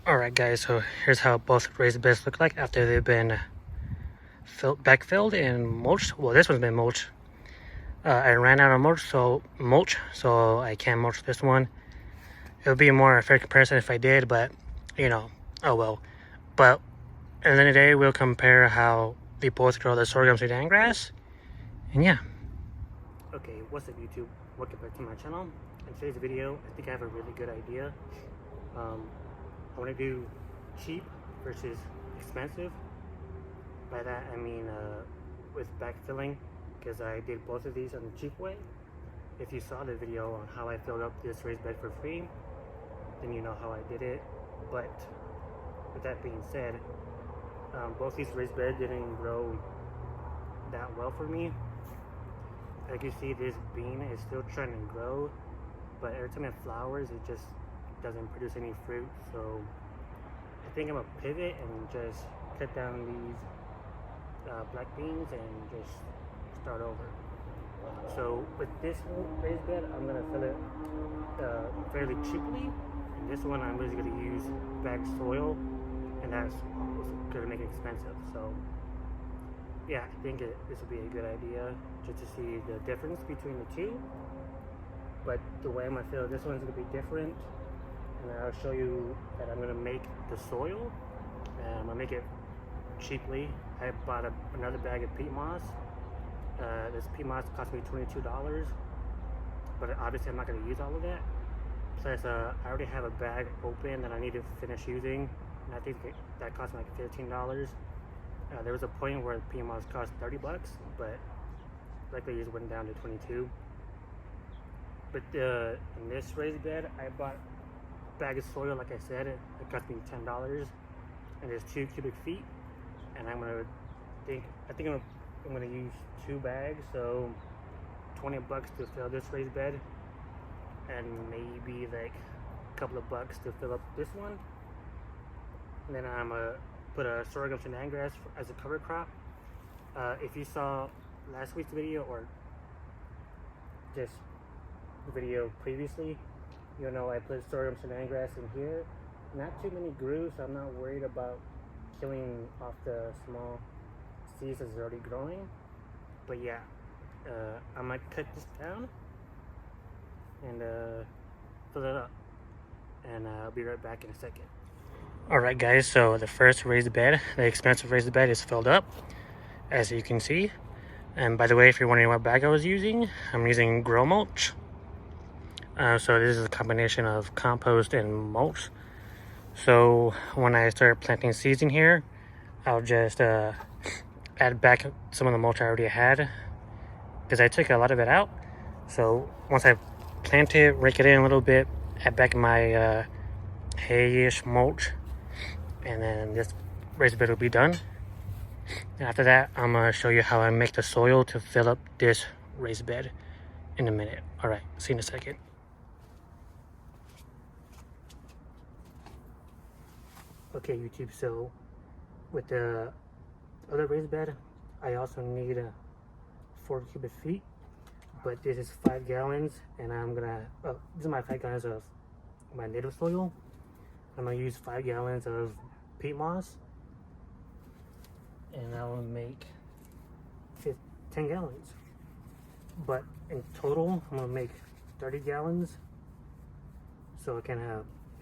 Alright guys, so here's how both raised beds look like after they've been backfilled and mulched. Well, this one's been mulched. I ran out of mulch, so I can't mulch this one. It would be more a fair comparison if I did, but you know, oh well. But at the end of the day, we'll compare how we both grow the sorghum Sudan grass, and yeah. Okay, what's up YouTube? Welcome back to my channel. In today's video, I think I have a really good idea. I want to do cheap versus expensive. By that I mean with backfilling, because I did both of these on the cheap way. If you saw the video on how I filled up this raised bed for free, then you know how I did it. But with that being said, both these raised beds didn't grow that well for me. Like you see, this bean is still trying to grow, but every time it flowers, it just doesn't produce any fruit. So I think I'm gonna pivot and just cut down these black beans and just start over. So with this raised bed, I'm gonna fill it fairly cheaply, and this one I'm just gonna use bagged soil, and that's gonna make it expensive. So yeah, I think this would be a good idea just to see the difference between the two. But the way I'm gonna fill this one's gonna be different, and I'll show you that I'm gonna make the soil, and I'm gonna make it cheaply. I bought another bag of peat moss. This peat moss cost me $22, but obviously I'm not going to use all of that. Plus, I already have a bag open that I need to finish using, and I think that cost me like $15. There was a point where the peat moss cost $30, but luckily it went down to 22. But in this raised bed, I bought a bag of soil. Like I said, it cost me $10, and there's 2 cubic feet. And I think I'm gonna use 2 bags, so $20 to fill this raised bed, and maybe like a couple of bucks to fill up this one. And then I'm gonna put a sorghum Sudan grass as a cover crop. If you saw last week's video or this video previously, you know I put sorghum Sudan grass in here. Not too many grew, so I'm not worried about killing off the small seeds that's already growing. But yeah, I might cut this down and fill it up, and I'll be right back in a second. Alright guys, so the first raised bed, the expensive raised bed, is filled up, as you can see. And by the way, if you're wondering what bag I was using, I'm using grow mulch. So this is a combination of compost and mulch. So when I start planting seeds in here, I'll just add back some of the mulch I already had, because I took a lot of it out. So once I plant it, rake it in a little bit, add back my hay-ish mulch, and then this raised bed will be done. And after that, I'm going to show you how I make the soil to fill up this raised bed in a minute. Alright, see you in a second. Okay YouTube, so with the other raised bed, I also need 4 cubic feet, but this is 5 gallons, and I'm gonna, this is my 5 gallons of my native soil. I'm gonna use 5 gallons of peat moss, and I will make 10 gallons. But in total, I'm gonna make 30 gallons, so I can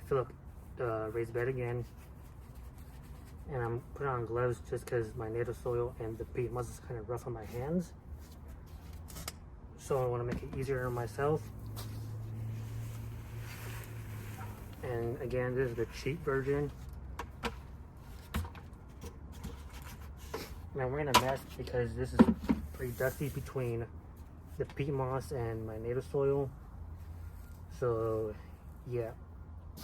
fill up the raised bed again. And I'm putting on gloves just because my native soil and the peat moss is kind of rough on my hands. So I want to make it easier on myself. And again, this is the cheap version. And I'm wearing a mask because this is pretty dusty between the peat moss and my native soil. So yeah,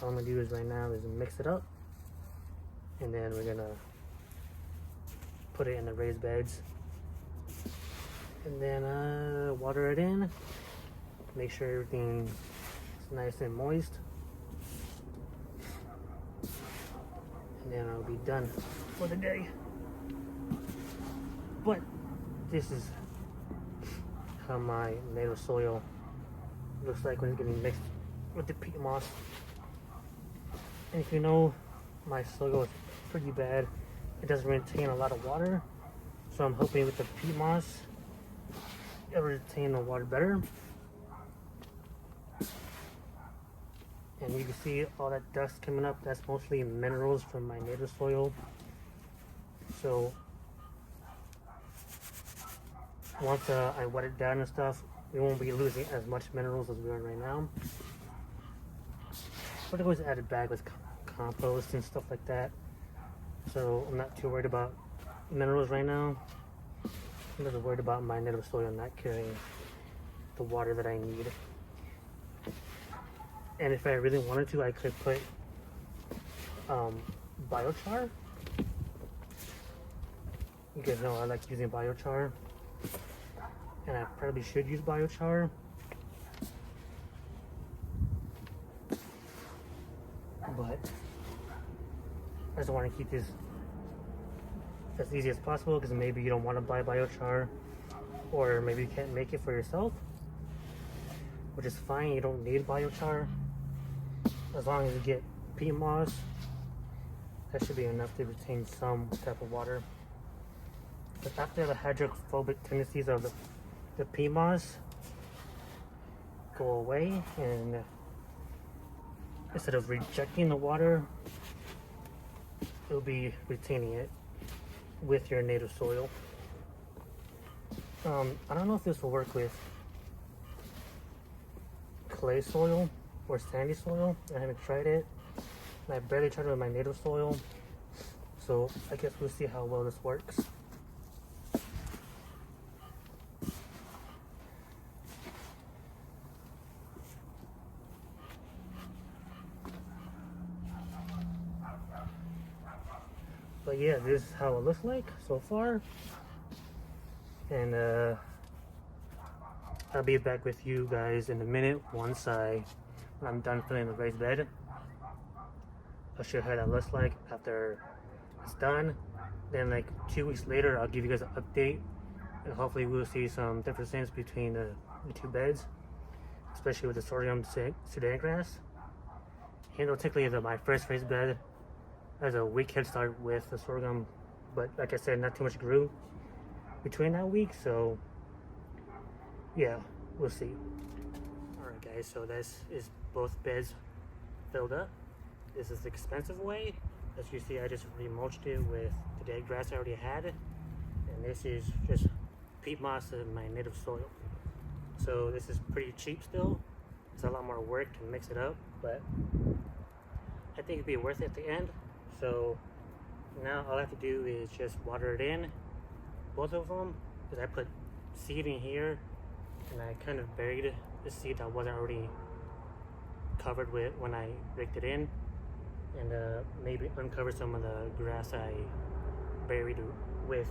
all I'm going to do is right now is mix it up. And then we're gonna put it in the raised beds, and then water it in, make sure everything is nice and moist, and then I'll be done for the day. But this is how my native soil looks like when it's getting mixed with the peat moss. And if you know my soil is pretty bad. It doesn't retain a lot of water, so I'm hoping with the peat moss it'll retain the water better. And you can see all that dust coming up. That's mostly minerals from my native soil. So once I wet it down and stuff, we won't be losing as much minerals as we are right now. But I always add it back with compost and stuff like that. So I'm not too worried about minerals right now. I'm just worried about my native soil not carrying the water that I need. And if I really wanted to, I could put biochar. You guys know I like using biochar, and I probably should use biochar. But I just want to keep this as easy as possible, because maybe you don't want to buy biochar, or maybe you can't make it for yourself, which is fine. You don't need biochar. As long as you get peat moss, that should be enough to retain some type of water. But after the hydrophobic tendencies of the peat moss go away, and instead of rejecting the water, it'll be retaining it with your native soil. I don't know if this will work with clay soil or sandy soil. I haven't tried it, and I barely tried it with my native soil, so I guess we'll see how well this works. But yeah, this is how it looks like so far, and I'll be back with you guys in a minute when I'm done filling the raised bed. I'll show you how that looks like after it's done. Then like 2 weeks later, I'll give you guys an update, and hopefully we'll see some differences between the two beds, especially with the sorghum Sudan grass. You know, technically my first raised bed has a week head start with the sorghum, but like I said, not too much grew between that week, so yeah, we'll see. Alright guys, so this is both beds filled up. This is the expensive way. As you see, I just remulched it with the dead grass I already had, and this is just peat moss in my native soil. So this is pretty cheap still. It's a lot more work to mix it up, but I think it'd be worth it at the end. So now all I have to do is just water it in, both of them, because I put seed in here, and I kind of buried the seed that wasn't already covered with when I raked it in, and maybe uncover some of the grass I buried with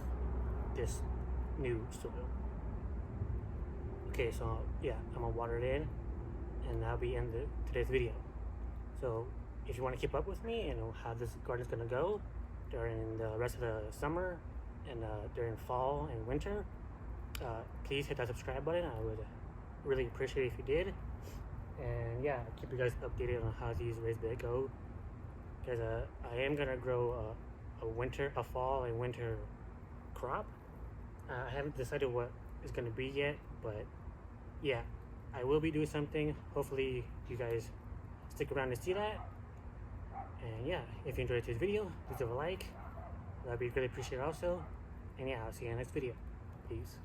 this new soil. Okay, so yeah, I'm gonna water it in, and that'll be in today's video. So if you want to keep up with me and how this garden's gonna go during the rest of the summer and during fall and winter, please hit that subscribe button. I would really appreciate it if you did. And yeah, I'll keep you guys updated on how these raised beds go, because I am gonna grow a fall and winter crop. I haven't decided what it's gonna be yet, but yeah, I will be doing something. Hopefully you guys stick around to see that. And yeah, if you enjoyed this video, please leave a like. That'd be really appreciated also. And yeah, I'll see you in the next video. Peace.